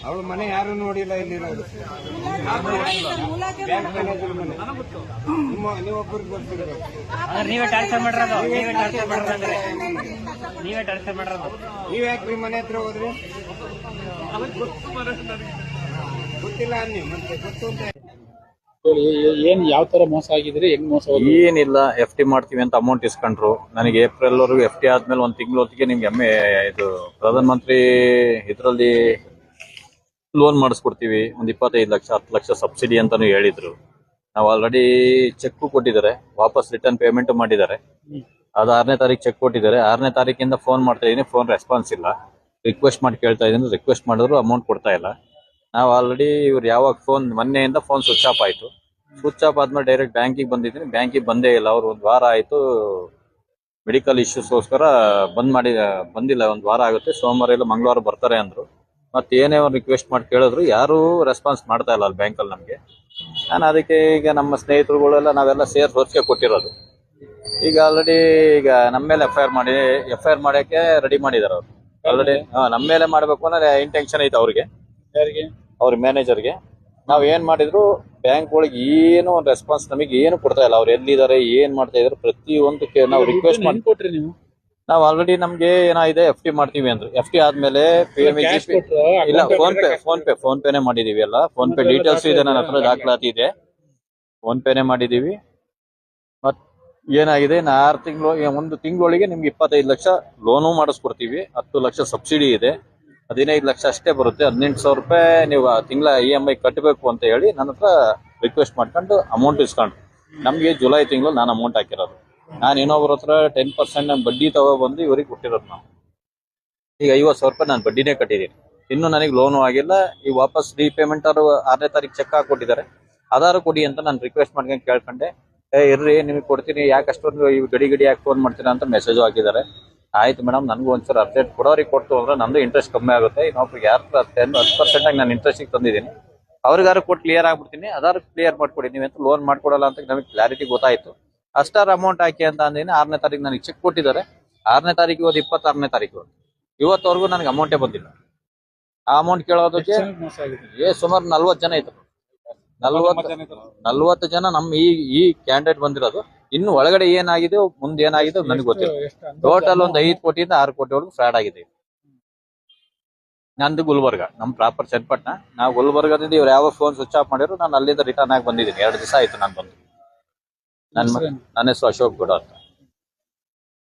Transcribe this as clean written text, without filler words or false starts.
ಅವಳ ಮನೆ ಯಾರು ನೋಡಿಲ್ಲ ಇಲ್ಲಿ ನೀವೊಬ್ಬರಿಗೆ ಗೊತ್ತಿರಬೇಕು. ನೀವೇ ಟಾರ್ಚರ್ ಮಾಡಿರೋದು, ನೀವೇ ಟಾರ್ಚರ್ ಮಾಡಿರೋದು. ನೀವ್ ಯಾಕ್ರಿ ಮನೆ ಹತ್ರ ಹೋದ್ರಿ? ಗೊತ್ತಿಲ್ಲ ಅನ್ನಿ, ಮತ್ತೆ ಗೊತ್ತು ಅಂತ ಏನ್ ಯಾವ ತರ ಮೋಸ ಆಗಿದ್ರೆ ಹೆಂಗ್ ಮೋಸ? ಏನಿಲ್ಲ, FD ಮಾಡ್ತೀವಿ ಅಂತ ಅಮೌಂಟ್ ಇಸ್ಕೊಂಡ್ರು. ನನಗೆ ಏಪ್ರಿಲ್ ವರೆಗೂ FD ಆದ್ಮೇಲೆ ಒಂದ್ ತಿಂಗಳ ಹೊತ್ತಿಗೆ ನಿಮ್ಗೆ ಇದು ಪ್ರಧಾನ ಮಂತ್ರಿ ಇದ್ರಲ್ಲಿ ಲೋನ್ ಮಾಡಿಸ್ಕೊಡ್ತೀವಿ, ಒಂದ್ 25 ಲಕ್ಷ 10 ಲಕ್ಷ ಸಬ್ಸಿಡಿ ಅಂತಾನು ಹೇಳಿದ್ರು. ನಾವು ಆಲ್ರೆಡಿ ಚೆಕ್ ಕೊಟ್ಟಿದ್ದಾರೆ, ವಾಪಸ್ ರಿಟರ್ನ್ ಪೇಮೆಂಟ್ ಮಾಡಿದ್ದಾರೆ. ಅದು 6ನೇ ತಾರೀಕು ಚೆಕ್ ಕೊಟ್ಟಿದ್ದಾರೆ. 6ನೇ ತಾರೀಕಿಂದ ಫೋನ್ ಮಾಡ್ತಾ ಇದೀನಿ, ಫೋನ್ ರೆಸ್ಪಾನ್ಸ್ ಇಲ್ಲ. ರಿಕ್ವೆಸ್ಟ್ ಮಾಡಿ ಕೇಳ್ತಾ ಇದೀನಿ, ರಿಕ್ವೆಸ್ಟ್ ಮಾಡಿದ್ರು ಅಮೌಂಟ್ ಕೊಡ್ತಾ ಇಲ್ಲ. ನಾವು ಆಲ್ರೆಡಿ ಇವ್ರು ಯಾವಾಗ ಫೋನ್ ಮೊನ್ನೆಯಿಂದ ಫೋನ್ ಸ್ವಿಚ್ ಆಫ್ ಆಯ್ತು. ಸ್ವಿಚ್ ಆಫ್ ಆದ್ಮೇಲೆ ಡೈರೆಕ್ಟ್ ಬ್ಯಾಂಕಿಗೆ ಬಂದಿದ್ದೀನಿ, ಬ್ಯಾಂಕಿಗೆ ಬಂದೇ ಇಲ್ಲ. ಅವ್ರು ಒಂದ್ ವಾರ ಆಯ್ತು ಮೆಡಿಕಲ್ ಇಶ್ಯೂಸ್ಗೋಸ್ಕರ ಬಂದಿಲ್ಲ. ಒಂದ್ ವಾರ ಆಗುತ್ತೆ, ಸೋಮವಾರ ಇಲ್ಲ ಮಂಗಳವಾರ ಬರ್ತಾರೆ ಅಂದ್ರು. ಮತ್ತೆ ಏನೇ ಒಂದು ರಿಕ್ವೆಸ್ಟ್ ಮಾಡಿ ಕೇಳಿದ್ರು, ಯಾರು ರೆಸ್ಪಾನ್ಸ್ ಮಾಡ್ತಾ ಇಲ್ಲ ಅಲ್ಲಿ ಬ್ಯಾಂಕಲ್ಲಿ ನಮ್ಗೆ. ನಾನು ಅದಕ್ಕೆ ಈಗ ನಮ್ಮ ಸ್ನೇಹಿತರುಗಳೆಲ್ಲ ನಾವೆಲ್ಲ ಸೇರ್ ಹೊರಗೆ ಕೊಟ್ಟಿರೋದು. ಈಗ ಆಲ್ರೆಡಿ ಈಗ ನಮ್ಮ ಮೇಲೆ ಎಫ್ ಐ ಆರ್ ಮಾಡಕ್ಕೆ ರೆಡಿ ಮಾಡಿದಾರೆ ಅವ್ರು. ಆಲ್ರೆಡಿ ನಮ್ಮ ಮೇಲೆ ಮಾಡ್ಬೇಕು ಅನ್ನೋ ಇಂಟೆನ್ಷನ್ ಐತೆ ಅವ್ರಿಗೆ, ಅವ್ರ ಮ್ಯಾನೇಜರ್ಗೆ. ನಾವ್ ಏನ್ ಮಾಡಿದ್ರು ಬ್ಯಾಂಕ್ ಒಳಗೆ ಏನು ಒಂದು ರೆಸ್ಪಾನ್ಸ್ ನಮಗೆ ಏನು ಕೊಡ್ತಾ ಇಲ್ಲ. ಅವ್ರು ಎಲ್ಲಿದ್ದಾರೆ, ಏನ್ ಮಾಡ್ತಾ ಇದಾರೆ, ಪ್ರತಿಯೊಂದಕ್ಕೆ ನಾವು ರಿಕ್ವೆಸ್ಟ್ ಮಾಡಿ ಕೊಟ್ರಿ ನೀವು. ನಾವು ಆಲ್ರೆಡಿ ನಮ್ಗೆ ಏನಾಗಿದೆ FD ಮಾಡ್ತೀವಿ ಅಂದ್ರೆ, FD ಆದ್ಮೇಲೆ ಇಲ್ಲ ಫೋನ್ ಪೇನೆ ಮಾಡಿದೀವಿ. ಎಲ್ಲ ಫೋನ್ ಪೇ ಡೀಟೇಲ್ಸ್ ಇದೆ ನನ್ನ ಹತ್ರ, ದಾಖಲಾತಿ ಇದೆ. ಫೋನ್ ಪೇನೆ ಮಾಡಿದೀವಿ. ಮತ್ ಏನಾಗಿದೆ, 6 ತಿಂಗಳು, 1 ತಿಂಗಳೊಳಗೆ ನಿಮ್ಗೆ 25 ಲಕ್ಷ ಲೋನು ಮಾಡಿಸ್ಕೊಡ್ತೀವಿ. 10 ಲಕ್ಷ ಸಬ್ಸಿಡಿ ಇದೆ. 15 ಲಕ್ಷ ಅಷ್ಟೇ ಬರುತ್ತೆ. 18,000 ರೂಪಾಯಿ ನೀವು ತಿಂಗಳ EMI ಕಟ್ಟಬೇಕು ಅಂತ ಹೇಳಿ ನನ್ನ ಹತ್ರ ರಿಕ್ವೆಸ್ಟ್ ಮಾಡ್ಕೊಂಡು ಅಮೌಂಟ್ ಇಸ್ಕೊಂಡ್ರು. ನಮ್ಗೆ ಜುಲೈ ತಿಂಗಳು ನಾನು ಅಮೌಂಟ್ ಹಾಕಿರೋದು. ನಾನು ಇನ್ನೊಬ್ರ ಹತ್ರ 10% ಬಡ್ಡಿ ತಗೊಬಂದು ಇವ್ರಿಗೆ ಕೊಟ್ಟಿರೋದು. ನಾವು ಈಗ 50,000 ರೂಪಾಯಿ ನಾನು ಬಡ್ಡಿನೇ ಕಟ್ಟಿದ್ದೀನಿ. ಇನ್ನು ನನಗೆ ಲೋನು ಆಗಿಲ್ಲ. ಈ ವಾಪಸ್ ರೀಪೇಮೆಂಟ್ ಅವರು 6ನೇ ತಾರೀಕು ಚೆಕ್ ಹಾಕೊಟ್ಟಿದ್ದಾರೆ. ಆಧಾರ್ ಕೊಡಿ ಅಂತ ನಾನು ರಿಕ್ವೆಸ್ಟ್ ಮಾಡ್ಕೊಂಡು ಕೇಳ್ಕೊಂಡೆ. ಇರ್ರಿ ನಿಮಗೆ ಕೊಡ್ತೀನಿ, ಯಾಕೆ ಅಷ್ಟೊಂದು ಈ ಗಡಿ ಯಾಕೆ ಫೋನ್ ಮಾಡ್ತೀರಾ ಅಂತ ಮೆಸೇಜ್ ಹಾಕಿದ್ದಾರೆ. ಆಯ್ತು ಮೇಡಮ್, ನನಗೂ ಒಂದ್ಸಲ ಅಪ್ಡೇಟ್ ಕೊಡೋರಿಗೆ ಕೊಡ್ತು ಅಂದ್ರೆ ನಂದು ಇಂಟ್ರೆಸ್ಟ್ ಕಮ್ಮಿ ಆಗುತ್ತೆ. ಇನ್ನೊಬ್ರಿಗೆ ಯಾರು 10% ಆಗಿ ನಾನು ಇಂಟ್ರೆಸ್ಟಿಗೆ ತಂದಿದ್ದೀನಿ, ಅವ್ರಿಗಾರು ಕೊಟ್ಟು ಕ್ಲಿಯರ್ ಆಗ್ಬಿಡ್ತೀನಿ. ಅದಾರು ಕ್ಲಿಯರ್ ಮಾಡ್ಕೊಡಿ, ನೀವಂತೂ ಲೋನ್ ಮಾಡ್ಕೊಡಲ್ಲ ಅಂತ ನಮಗೆ ಕ್ಲಾರಿಟಿ ಗೊತ್ತಾಯ್ತು. ಅಷ್ಟಾರು ಅಮೌಂಟ್ ಹಾಕಿ ಅಂತ ಅಂದಿನಿ. 6ನೇ ತಾರೀಕು ನನಗೆ ಚೆಕ್ ಕೊಟ್ಟಿದ್ದಾರೆ. 6ನೇ ತಾರೀಕು ಇವತ್ತು 26ನೇ ತಾರೀಕು, ಇವತ್ತವರೆಗೂ ನನಗೆ ಅಮೌಂಟೇ ಬಂದಿಲ್ಲ. ಆ ಅಮೌಂಟ್ ಕೇಳೋದಕ್ಕೆ ಸುಮಾರು 40 ಜನ ಇದ್ರು. 40 ಜನ ನಮ್ಮ ಈ ಕ್ಯಾಂಡಿಡೇಟ್ ಬಂದಿರೋದು. ಇನ್ನು ಒಳಗಡೆ ಏನಾಗಿದೆ, ಮುಂದೆ ಏನಾಗಿದೆ ನನಗೆ ಗೊತ್ತಿಲ್ಲ. ಟೋಟಲ್ ಒಂದು 5 ಕೋಟಿಯಿಂದ 6 ಕೋಟಿವರೆಗೂ ಫ್ರಾಡ್ ಆಗಿದೆ. ನಂದು ಗುಲ್ಬರ್ಗ, ನಮ್ ಪ್ರಾಪರ್ ಚನ್ನಪಟ್ಟಣ. ನಾವು ಗುಲ್ಬರ್ಗದಿಂದ ಇವ್ರು ಯಾವ ಫೋನ್ ಸ್ವಿಚ್ ಆಫ್ ಮಾಡಿದ್ರು, ನಾನು ಅಲ್ಲಿಂದ ರಿಟರ್ನ್ ಆಗಿ ಬಂದಿದ್ದೀನಿ. 2 ದಿವಸ ಆಯ್ತು ನಾನು ಬಂದು. ನನ್ನ ಹೆಸರು ಅಶೋಕ್ ಗೌಡ ಅಂತ.